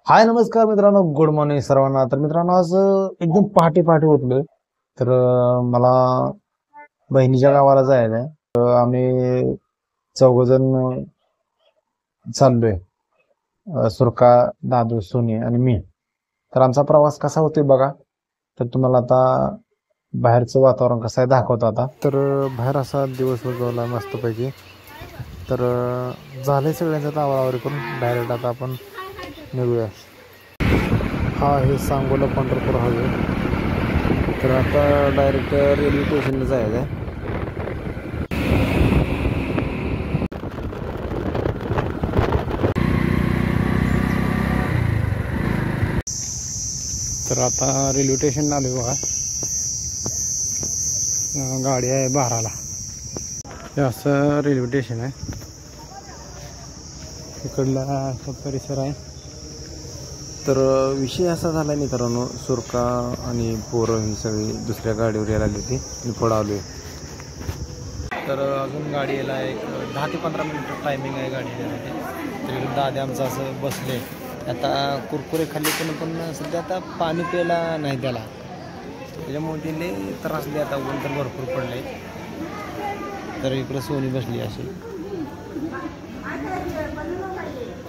हाय नमस्कार मित्रांनो, good morning सर्वांना. तर मित्रांनो, आज एकदम पहाटे पहाटे उठलोय. तर मला बहिणीच्या गावाला जायचं आहे. आम्ही चौघजण चाललोय. सुरका, दादू, सोनी आणि मी. तर आमचा प्रवास कसा होतोय बघा. तर तुम्हाला आता बाहेरचं वातावरण कसं आहे दाखवतो आता. तर बाहेर असा दिवस उगवला मस्तपैकी. तर झालंय सगळ्यांचं आवरावरी करून डायरेक्ट आता आपण निघूया. हा हे सांगोला पंढरपूर हायवे. तर आता डायरेक्ट रेल्वे स्टेशनला जायचं आहे. तर आता रेल्वे स्टेशनला आलो बघा. गाडी आहे 12ला. हे असं रेल्वे स्टेशन आहे. इकडला असा परिसर आहे. तर विषय असा झाला आहे मित्रांनो, सुरका आणि पोरं ही सगळी दुसऱ्या गाडीवर यायला आली होती. मी पुढं आलो आहे. तर अजून गाडी यायला एक 10 ते 15 मिनिट टायमिंग आहे गाडी यायला. तरी दादा आमचं असं बसले. आता कुरकुरे खाल्ले पण सध्या आता पाणी प्यायला नाही त्याला, त्याच्यामुळे तिने त्रास दे. आता ऊन तर भरपूर पडले. तर इकडं सोनी बसली अशी.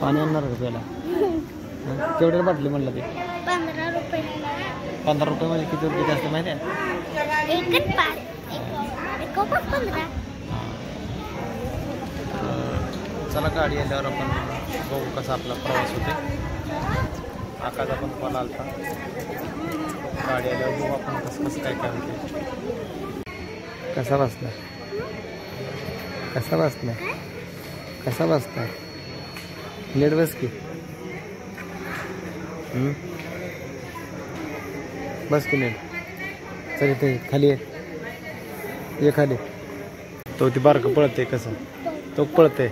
पाणी आणणार का प्यायला? केवढ्याला बाटली म्हणलं ते? 15 रुपये. 15 रुपये म्हणजे किती रुपये जास्त माहिती आहे? चला गाडी आल्यावर आपण बघू कसा आपला प्रवास होते. आकाश आपण कॉल आलता. गाडी आल्यावर बघू आपण कसं काय काय होते. कसा बसला? कसा बसला? कसा बसला? लेट बस की. बस की नीट. चल इथे खाली ये खाली. तो ती बारकं पळते कसं? तो पळते.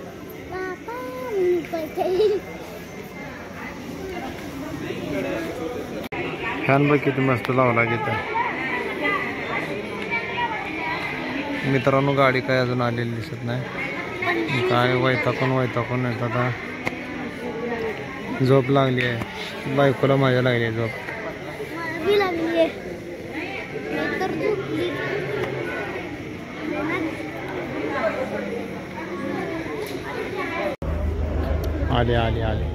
फॅन बघ किती मस्त लावला तिथं. मित्रांनो, गाडी काय अजून आलेली दिसत नाही. काय वैताकून येत. आता झोप लागली आहे. बायकोला माझ्या लागली आहे झोप. आले.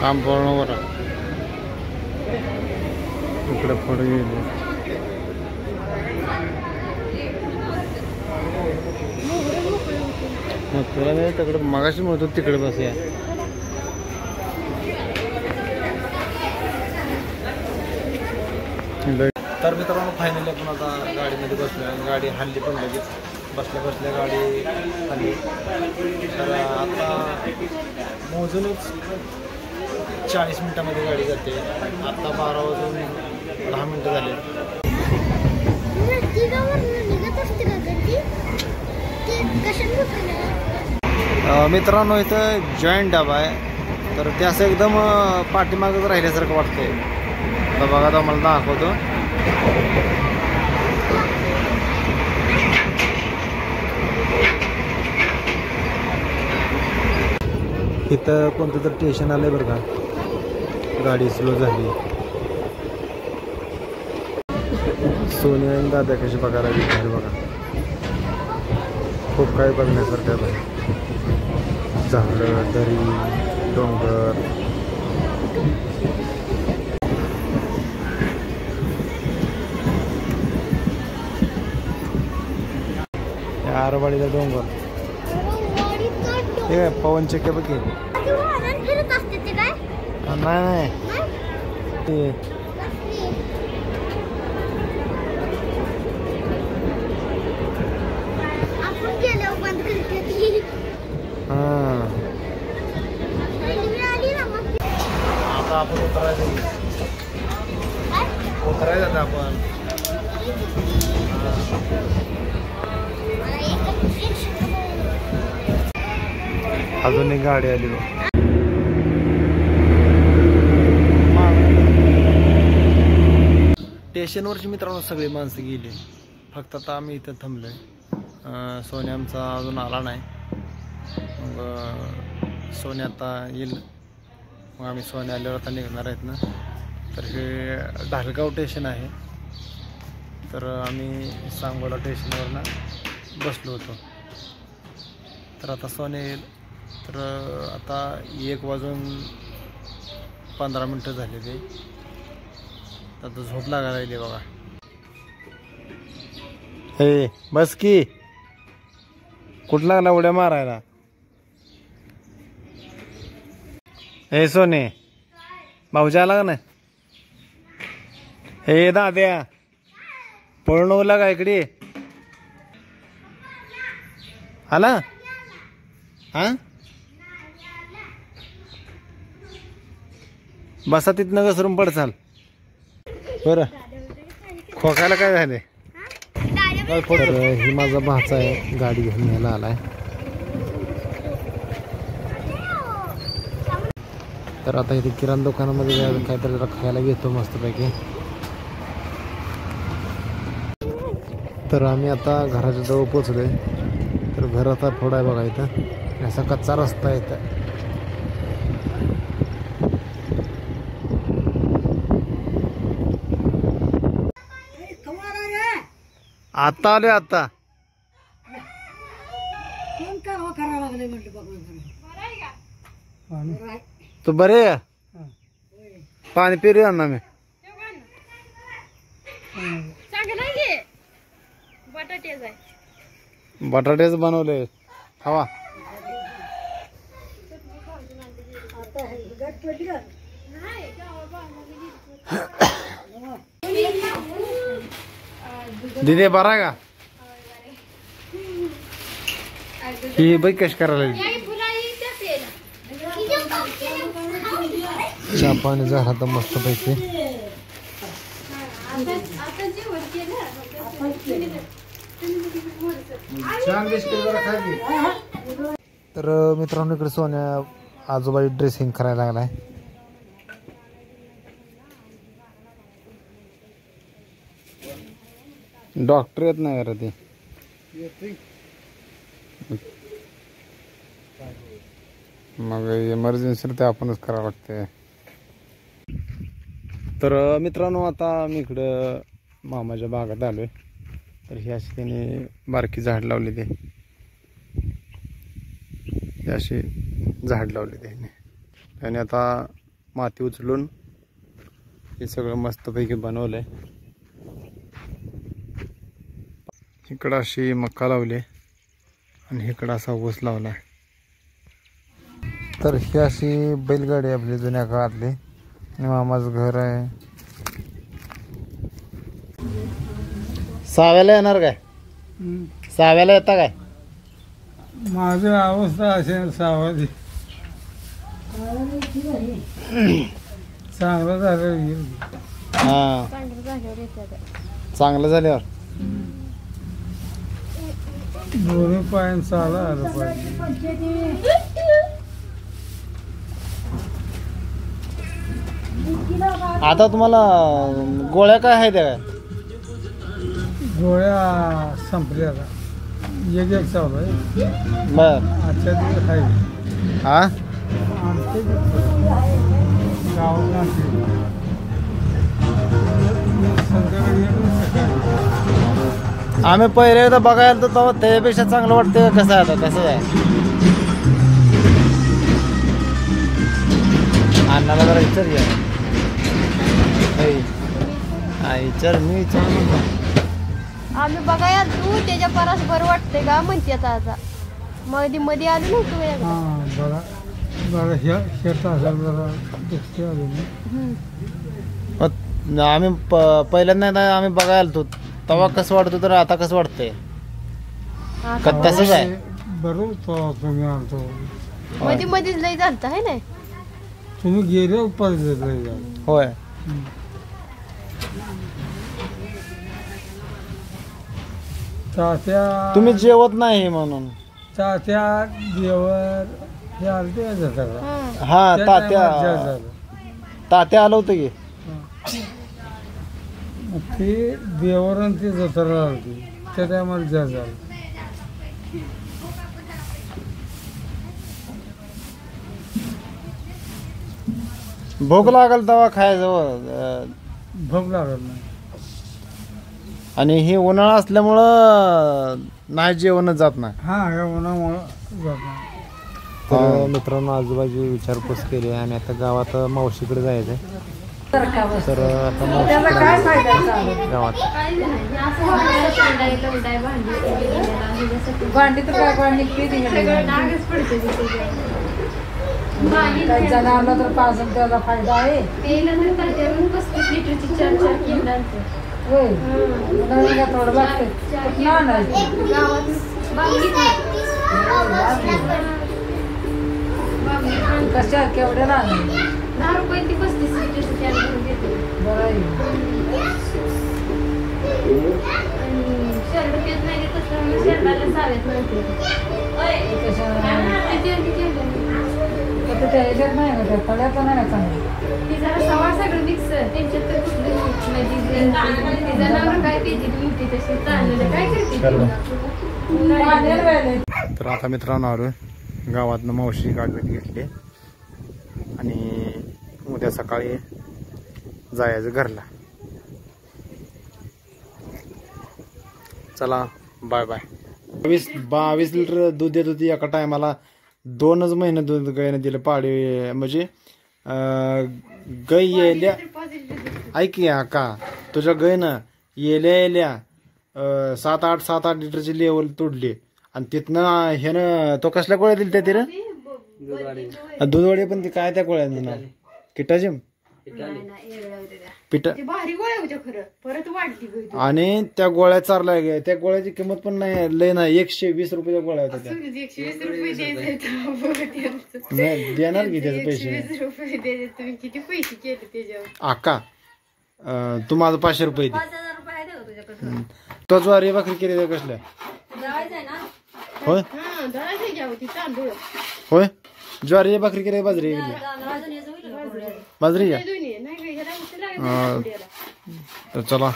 काम पूर्ण बरं. इकडे पुढे गेले. मग तुला नाही तिकडे मगाशी म्हणतो तिकडे बसूया. तर मित्रांनो, फायनली आपण आता गाडीमध्ये बसलो. गाडी हल्ली पण लगेच बसल्या गाडी हल्ली. तर आता मोजूनच 40 मिनिटामध्ये गाडी जाते. आता 12 वाजून 10 मिनिटं झाले. मित्रांनो, इथं जॉईंट डबा आहे. तर ते असं एकदम पाठीमागच राहिल्यासारखं वाटतंय. तर बघा तो मला दाखवतो. इथं कोणतं तर स्टेशन आलंय बरं का. गाडी स्लो झाली. सोनी आणि दादा कशी बघायला बाहेर बघा. खूप काही बघण्यासारखं आहे. झाडं, दरी, डोंगर. आरवाडीचा डोंगर. हे पवन चक्क्या बघ. नाही आता आपण उतरायचं आपण. अजून एक गाडी आली बघ. स्टेशनवरची मित्रांनो सगळी माणसं गेली, फक्त आता आम्ही इथं थांबलोय. सोन्या आमचा अजून आला नाही. मग सोन्या आता येईल, मग आम्ही सोन्या आल्यावर आता निघणार आहेत ना. तर हे ढालगाव स्टेशन आहे. तर आम्ही सांगोला स्टेशनवर ना बसलो होतो. तर आता सोन्या येईल. तर आता 1:15 झाले ते. आता झोप लागायला लागली बघा. हे बस की, कुठं लागला उड्या मारायला? हे सोने, भाऊजी आला का नाही? हे दाद्या, पळून ओला का इकडे आला? हा, बसा तिथनं घसरून पडचाल. बरं, खोकायला काय झाले? तर ही माझा भाचा आहे, गाडी घेऊन न्यायला आलाय. तर आता इथे किराणा दुकानामध्ये काहीतरी खायला घेतो मस्तपैकी. तर आम्ही आता घराच्या जवळ पोचलोय. तर घर आता थोडा आहे बघा, इथं असा कच्चा रस्ता आहे इथं. आता आले आता. तू बरे आहे? पाणी पिरूया ना मी. बटाटेच बनवले, खावा. दीदी बरा का? ही बाई कशी करायला लागली? चहा पाणी झाला तर मस्त पैकी. तर मित्रांनो इकडे सोन्या आजोबाई ड्रेसिंग करायला लागलाय. डॉक्टर येत नाही रे ते. मग इमर्जन्सी ते आपणच करावं लागते. तर मित्रांनो आता मी इकडं मामाच्या बागात आलोय. तर ही अशी त्याने बारकी झाड लावली, ते अशी झाड लावली त्याने आता माती उचलून हे सगळं मस्तपैकी बनवलंय. इकडं अशी मक्का लावली आणि इकडं असा ऊस लावला. तर ही अशी बैलगाडी आपली जुन्या काळातली आणि मामाचं घर आहे. साव्याला येणार काय? साव्याला येता काय? माझी अवस्था असेल सावधी चांगलं झालं. हा, चांगलं झाल्यावर दोन्ही पायान चाला आलं पाहिजे. आता तुम्हाला गोळ्या काय आहेत काय? गोळ्या संपल्या आता, एक चालू आहे. बर, आजच्या दिवस आहे. हा, आमचे गावात संध्याकाळी सकाळी आम्ही पहिले एकदा बघायला तर तेव्हा त्यापेक्षा चांगलं वाटतं. कसं आहे आता? कसं आहे? अण्णाला जरा विचार घ्या. विचार मी विचार म्हणतो. आम्ही बघाया तू त्याच्या परास बरं वाटते का म्हणते आता. मध्ये मध्ये आलो नव्हतो. हां बघा बघा शेत असेल जरा दुखते आले ना. आम्ही पहिल्यांदा आम्ही बघायला तो तेव्हा कसं वाटतं, तर आता कसं वाटतंय? तसंच आहे. बरोबर तो तुम्ही आणतो मध्ये मध्येच लई झालत आहे ना. तुम्ही गेले पाहिजे. होय. तात्या तुम्ही जेवत नाही म्हणून. तात्या देवर हे आलते का जत्रा? हं. हा त्या तात्या टायमात जळ झालं. तात्या आलं होतं की. मग ते देवर आणि ते जत्रा आलती त्या टायमाला जळ झालं. भूक लागल तेव्हा खायचं. भूक लागत नाही. आणि हे उन्हाळा असल्यामुळं नाही जेवणच जात नाही. हा या उन्हामुळं जात नाही. तर मित्रांनो आजूबाजू विचारपूस केली आणि आता गावात मावशीकडे जायचंय. तर आता मावशीकडे गावात भांडी तर काय कोण निघते त्याला आणलं तर पाजून त्याचा फायदा आहे. होय नवीन का थोडं लागते कुठं आणायचं. कशा केवढ्याला आणायचं. 10 रुपये ती 35 लिटरची कॅन भरून देते. बरं आहे. आणि शर्ट पेत नाही ते तसं म्हणून शर्टाला सावेत नव्हते. तर त्या ह्याच्यात नाही का त्या तळ्याचं नाही का चांगलं. ती जरा सवा सगळं मिक्स त्यांच्यात तर कुठलं नाही. जनावर काय पेते ती तशी चाललेलं काय करते. तर आता मित्रांनो आलो गावातनं मावशी गाठ घेतली आणि उद्या सकाळी जायचं घरला. चला बाय बाय. 22 लिटर दूध देत होती एका टायमाला. 2च महिने दूध गायनं दिलं पाडी. म्हणजे गाय येल्या ऐक या का तुझ्या गायनं येल्या 7-8 लिटरची लेवल तोडली. आणि तिथनं ह्यानं तो कसल्या गोळ्या दिली त्या तिनं दूधवाडी. पण ती काय त्या गोळ्या देणार किटाची पिठ भारी गोळ्या होत्या खरं. परत वाढली आणि त्या गोळ्या चारल्या गे. त्या गोळ्याची किंमत पण नाही लय नाही. 120 रुपयाच्या गोळ्या होत्या त्या. 120 रुपये द्यायचे. नाही देणार की त्याचे पैसे. 120 रुपये द्यायचे. तुम्ही किती पैसे केले त्याच्यावर. आका तू माझं 500 रुपये दे. तो ज्वारी भाकरी केली कसल्या होय होय ज्वारी भाकरी केली बाजरी केली बाजरी. तर चला